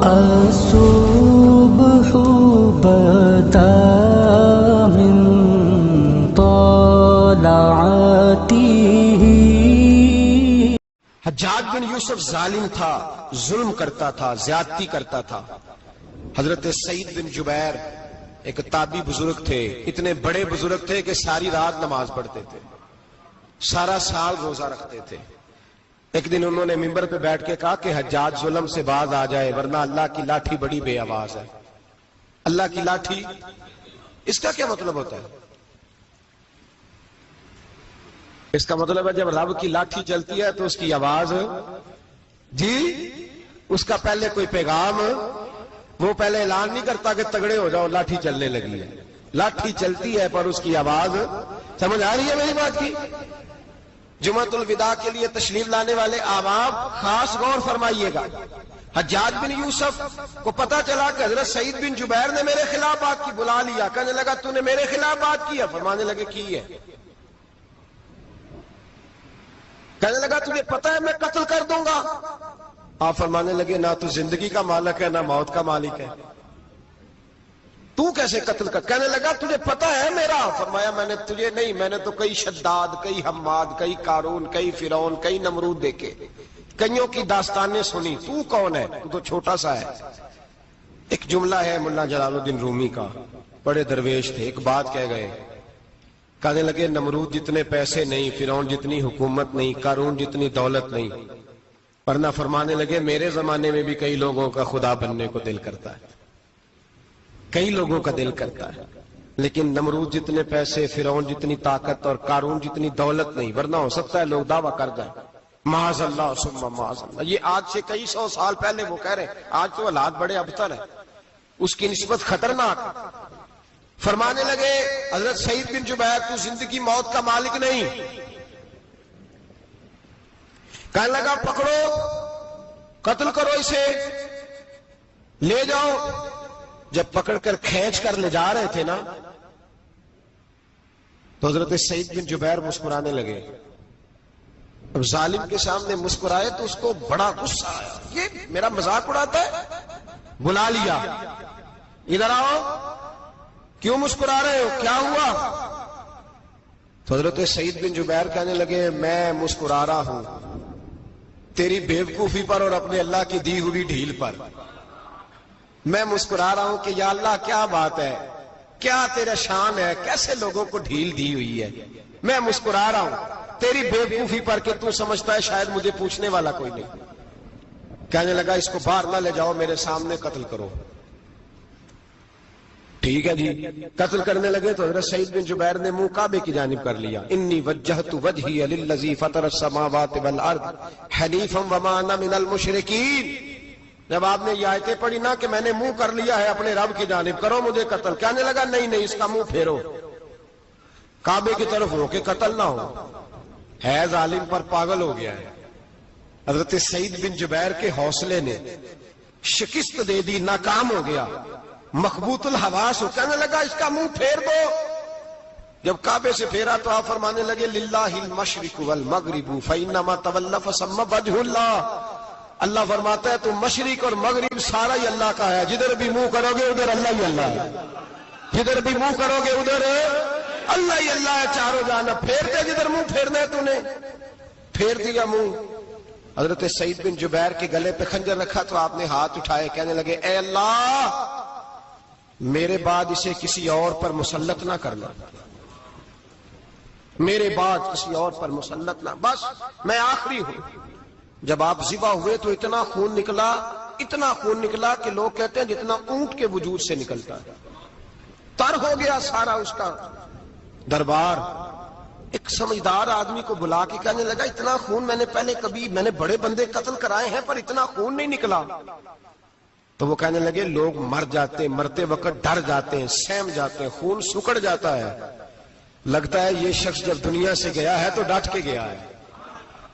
الصبح بدا من طلعته۔ حجاج بن یوسف ظالم تھا، ظلم کرتا تھا، زیادتی کرتا تھا۔ حضرت سعید بن جبیر ایک تابعی بزرگ تھے، اتنے بڑے بزرگ تھے کہ ساری رات نماز پڑھتے تھے، سارا سال روزہ رکھتے تھے۔ ایک دن انہوں نے ممبر پہ بیٹھ کے کہا کہ حجاج ظلم سے باز آ جائے ورنہ اللہ کی لاٹھی بڑی بے آواز ہے۔ اللہ کی لاٹھی، اس کا کیا مطلب ہوتا ہے؟ اس کا مطلب ہے جب رب کی لاٹھی چلتی ہے تو اس کی آواز، جی اس کا پہلے کوئی پیغام، وہ پہلے اعلان نہیں کرتا کہ تگڑے ہو جاؤ لاٹھی چلنے لگی ہے، لاٹھی چلتی ہے پر اس کی آواز، سمجھ آ رہی ہے میری بات کی؟ جمعۃ الوداع کے لیے تشریف لانے والے احباب خاص غور فرمائیے گا۔ حجاج بن یوسف کو پتا چلا کہ حضرت سعید بن جبیر نے میرے خلاف بات کی، بلا لیا، کہنے لگا تو نے میرے خلاف بات کی ہے؟ فرمانے لگے کی ہے۔ کہنے لگا تجھے پتا ہے میں قتل کر دوں گا؟ آپ فرمانے لگے نہ تو زندگی کا مالک ہے نہ موت کا مالک ہے، تو کیسے قتل کر؟ کہنے لگا تجھے پتا ہے میرا؟ فرمایا میں نے تجھے نہیں، میں نے تو کئی شداد، کئی حماد، کئی قارون، کئی فرعون، کئی نمرود دیکھے، کئیوں کی داستانیں سنی، تو کون ہے؟ تو چھوٹا سا ہے۔ ایک جملہ ہے مولانا جلال الدین رومی کا، بڑے درویش تھے، ایک بات کہہ گئے، کہنے لگے نمرود جتنے پیسے نہیں، فرعون جتنی حکومت نہیں، قارون جتنی دولت نہیں، ورنہ فرمانے لگے میرے زمانے میں بھی کئی لوگوں کا خدا بننے کو دل کرتا ہے، کئی لوگوں کا دل کرتا ہے، لیکن نمرود جتنے پیسے، فرعون جتنی طاقت اور قارون جتنی دولت نہیں، ورنہ ہو سکتا ہے لوگ دعویٰ کر جائیں معاذ اللہ ثم معاذ اللہ۔ یہ آج سے کئی سو سال پہلے وہ کہہ رہے ہیں، آج تو حالات بڑے ابتر ہیں، اس کی نسبت خطرناک۔ فرمانے لگے حضرت سعید بن جبیر تو زندگی موت کا مالک نہیں۔ کہنے لگا پکڑو، قتل کرو اسے، لے جاؤ۔ جب پکڑ کر کھینچ کر لے جا رہے تھے نا تو حضرت سعید بن جبیر مسکرانے لگے۔ اب ظالم کے سامنے مسکرائے تو اس کو بڑا غصہ آیا، یہ میرا مذاق اڑاتا ہے؟ بلا لیا، ادھر آؤ، کیوں مسکرا رہے ہو، کیا ہوا؟ تو حضرت سعید بن جبیر کہنے لگے میں مسکرا رہا ہوں تیری بیوقوفی پر اور اپنے اللہ کی دی ہوئی ڈھیل پر۔ میں مسکرا رہا ہوں کہ یا اللہ کیا بات ہے، کیا تیرا شان ہے، کیسے لوگوں کو ڈھیل دی ہوئی ہے۔ میں مسکرا رہا ہوں تیری بیوقوفی پر کہ تو سمجھتا ہے شاید مجھے پوچھنے والا کوئی نہیں۔ کہنے لگا اس کو باہر نہ لے جاؤ، میرے سامنے قتل کرو۔ ٹھیک ہے جی، قتل کرنے لگے تو حضرت سعید بن جبیر نے منہ کعبے کی جانب کر لیا، انی وجہت وجہی للذی فطر السماوات والارض حنیفا وما انا من المشرکین۔ جب آپ نے یہ آیتیں پڑھی نا کہ میں نے منہ کر لیا ہے اپنے رب کی جانب، کرو مجھے قتل، کہنے لگا نہیں نہیں، اس کا منہ پھیرو، کعبے کی طرف ہو کے قتل نہ ہو۔ ہے ظالم پر پاگل ہو گیا ہے۔ حضرت سعید بن جبیر کے حوصلے نے شکست دے دی، ناکام ہو گیا، مخبوط الحواس ہو، کہنے لگا اس کا منہ پھیر دو۔ جب کعبے سے پھیرا تو آپ فرمانے لگے للہ المشرق والمغرب فانما تولى فثم وجه اللہ۔ اللہ فرماتا ہے تم مشرق اور مغرب سارا ہی اللہ کا ہے، جدھر بھی منہ کرو گے ادھر اللہ ہی اللہ ہے، جدھر بھی منہ کرو گے ادھر اللہ ہی اللہ ہے، چاروں جانب پھیر دے، جدھر منہ پھیرنا ہے تو نے پھیر دیا منہ۔ حضرت سعید بن جبیر کے گلے پہ خنجر رکھا تو آپ نے ہاتھ اٹھائے، کہنے لگے اے اللہ میرے بعد اسے کسی اور پر مسلط نہ کرنا، میرے بعد کسی اور پر مسلط نہ، بس میں آخری ہوں۔ جب آپ ذبح ہوئے تو اتنا خون نکلا کہ لوگ کہتے ہیں جتنا اونٹ کے وجود سے نکلتا ہے، تر ہو گیا سارا اس کا دربار۔ ایک سمجھدار آدمی کو بلا کے کہنے لگا اتنا خون میں نے بڑے بندے قتل کرائے ہیں پر اتنا خون نہیں نکلا۔ تو وہ کہنے لگے لوگ مر جاتے، مرتے وقت ڈر جاتے ہیں، سہم جاتے ہیں، خون سکڑ جاتا ہے، لگتا ہے یہ شخص جب دنیا سے گیا ہے تو ڈٹ کے گیا ہے،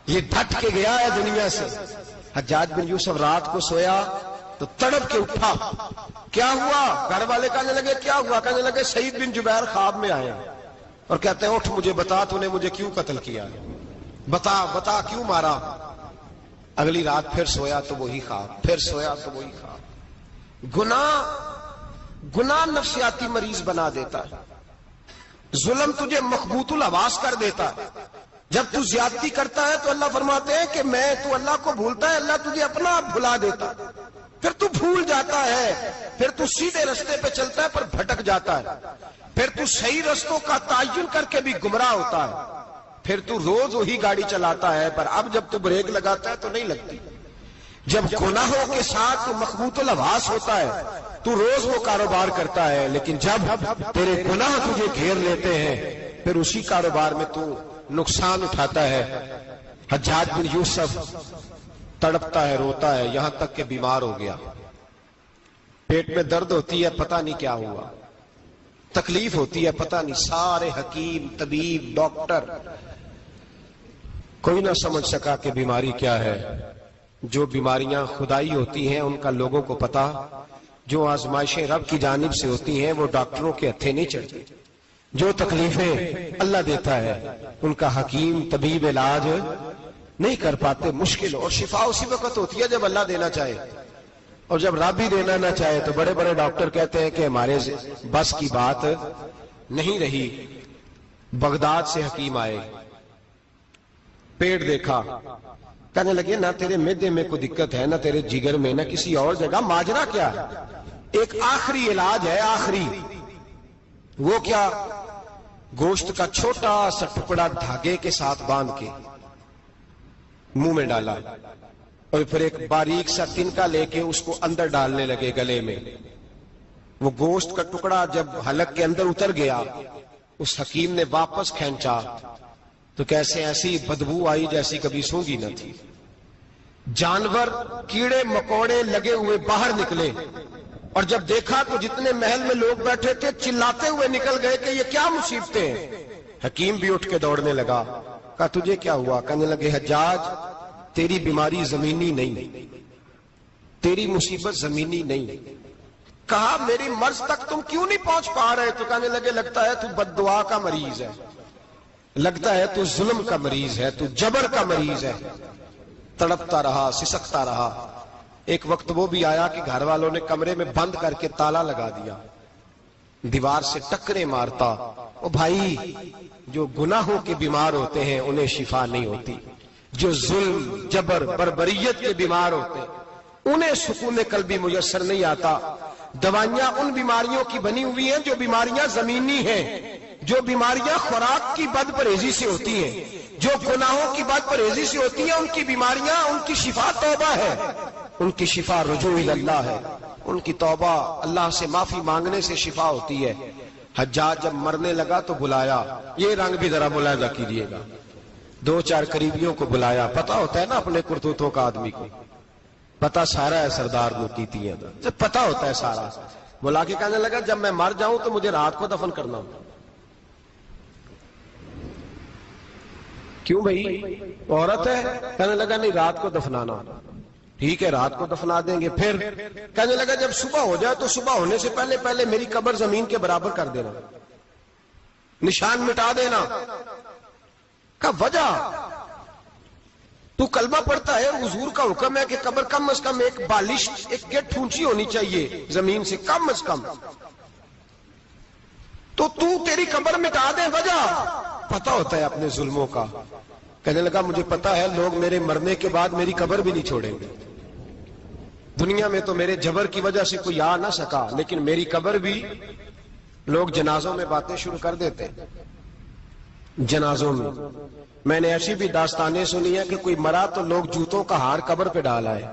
یہ ڈٹ کے گیا ہے دنیا سے۔ حجاج بن یوسف رات کو سویا تو تڑپ کے اٹھا، کیا ہوا؟ گھر والے کہنے لگے کیا ہوا؟ کہنے لگے سعید بن جبیر خواب میں آئے اور کہتے ہیں اٹھ مجھے بتا تو نے مجھے کیوں قتل کیا، بتا کیوں مارا؟ اگلی رات پھر سویا تو وہی خواب، پھر سویا تو وہی خواب۔ گناہ نفسیاتی مریض بنا دیتا ہے، ظلم تجھے مخبوط الحواس کر دیتا ہے. جب تو زیادتی کرتا ہے تو اللہ فرماتے ہیں کہ تو اللہ کو بھولتا ہے، اللہ تجھے اپنا آپ بھلا دیتا ہے. پھر تو بھول جاتا ہے، پھر تو سیدھے رستے پہ چلتا ہے پر بھٹک جاتا ہے، پھر تو صحیح رستوں کا تعین کر کے بھی گمراہ ہوتا ہے، پھر تو روز وہی گاڑی چلاتا ہے پر اب جب تو بریک لگاتا ہے تو نہیں لگتی. جب گناہوں کے ساتھ تو مخبوط الحواس ہوتا ہے تو روز وہ کاروبار کرتا ہے، لیکن جب تیرے گناہ تجھے گھیر لیتے ہیں پھر اسی کاروبار میں تو نقصان اٹھاتا ہے. حجاج بن یوسف تڑپتا ہے، روتا ہے، یہاں تک کہ بیمار ہو گیا. پیٹ میں درد ہوتی ہے، پتہ نہیں کیا ہوا، تکلیف ہوتی ہے، پتہ نہیں. سارے حکیم، طبیب، ڈاکٹر کوئی نہ سمجھ سکا کہ بیماری کیا ہے. جو بیماریاں خدائی ہوتی ہیں ان کا لوگوں کو پتا، جو آزمائشیں رب کی جانب سے ہوتی ہیں وہ ڈاکٹروں کے ہتھے نہیں چڑھتی. جو تکلیفیں اللہ دیتا ہے ان کا حکیم طبیب علاج نہیں کر پاتے، مشکل. اور شفا اسی وقت ہوتی ہے جب اللہ دینا چاہے، اور جب رب ہی دینا نہ چاہے تو بڑے بڑے ڈاکٹر کہتے ہیں کہ ہمارے بس کی بات نہیں رہی. بغداد سے حکیم آئے، پیٹ دیکھا، کہنے لگے نہ تیرے معدے میں کوئی دقت ہے، نہ تیرے جگر میں، نہ کسی اور جگہ، ماجرا کیا ہے؟ ایک آخری علاج ہے، آخری. وہ کیا؟ گوشت کا چھوٹا سا ٹکڑا دھاگے کے ساتھ باندھ کے منہ میں ڈالا اور پھر ایک باریک سا تنکا لے کے اس کو اندر ڈالنے لگے گلے میں. وہ گوشت کا ٹکڑا جب حلق کے اندر اتر گیا، اس حکیم نے واپس کھینچا تو کیسے ایسی بدبو آئی جیسی کبھی سونگی نہ تھی. جانور، کیڑے مکوڑے لگے ہوئے باہر نکلے، اور جب دیکھا تو جتنے محل میں لوگ بیٹھے تھے چلاتے ہوئے نکل گئے کہ یہ کیا مصیبتیں ہیں. حکیم بھی اٹھ کے دوڑنے لگا. کہا تجھے کیا ہوا؟ کہنے لگے حجاج تیری بیماری زمینی نہیں، تیری مصیبت زمینی نہیں. کہا میری مرض تک تم کیوں نہیں پہنچ پا رہے؟ تو کہنے لگے لگتا ہے تو بد دعا کا مریض ہے، لگتا ہے تو ظلم کا مریض ہے، تو جبر کا مریض ہے. تڑپتا رہا، سسکتا رہا. ایک وقت وہ بھی آیا کہ گھر والوں نے کمرے میں بند کر کے تالا لگا دیا، دیوار سے ٹکرے مارتا. او بھائی، جو گناہوں کے بیمار ہوتے ہیں انہیں شفا نہیں ہوتی، جو ظلم، جبر، بربریت کے بیمار ہوتے ہیں انہیں سکون قلبی میسر نہیں آتا. دوائیاں ان بیماریوں کی بنی ہوئی ہیں جو بیماریاں زمینی ہیں، جو بیماریاں خوراک کی بد پرہیزی سے ہوتی ہیں، جو گناہوں کی بد پرہیزی سے ہوتی ہیں. ان کی بیماریاں، ان کی شفا توبہ ہے، ان کی شفا رجوع اللہ ہے، ان کی توبہ اللہ سے معافی مانگنے سے شفا ہوتی ہے. حجاج جب مرنے لگا تو بلایا، یہ رنگ بھی ذرا ملاحظہ کیجئے گا، 2-4 قریبیوں کو بلایا. پتہ ہوتا ہے نا اپنے کرتوتوں کا آدمی کو، پتہ سارا ہے سردار نوکیتی ہے، پتہ ہوتا ہے سارا. بلا کے کہنے لگا جب میں مر جاؤں تو مجھے رات کو دفن کرنا. کیوں بھائی، عورت ہے؟ کہنے لگا نہیں، رات کو دفنانا. ٹھیک ہے، رات کو دفنا دیں گے. پھر کہنے لگا جب صبح ہو جائے تو صبح ہونے سے پہلے پہلے میری قبر زمین کے برابر کر دینا، نشان مٹا دینا. کا وجہ تو کلمہ پڑھتا ہے، حضور کا حکم ہے کہ قبر کم از کم ایک بالش، ایک گٹ اونچی ہونی چاہیے زمین سے کم از کم، تو تیری قبر مٹا دے. وجہ پتہ ہوتا ہے اپنے ظلموں کا. کہنے لگا مجھے پتا ہے لوگ میرے مرنے کے بعد میری قبر بھی نہیں چھوڑیں گے. دنیا میں تو میرے جبر کی وجہ سے کوئی آ نہ سکا، لیکن میری قبر بھی لوگ جنازوں میں باتیں شروع کر دیتے. جنازوں میں میں نے ایسی بھی داستانیں سنی ہیں کہ کوئی مرا تو لوگ جوتوں کا ہار قبر پہ ڈال آئے.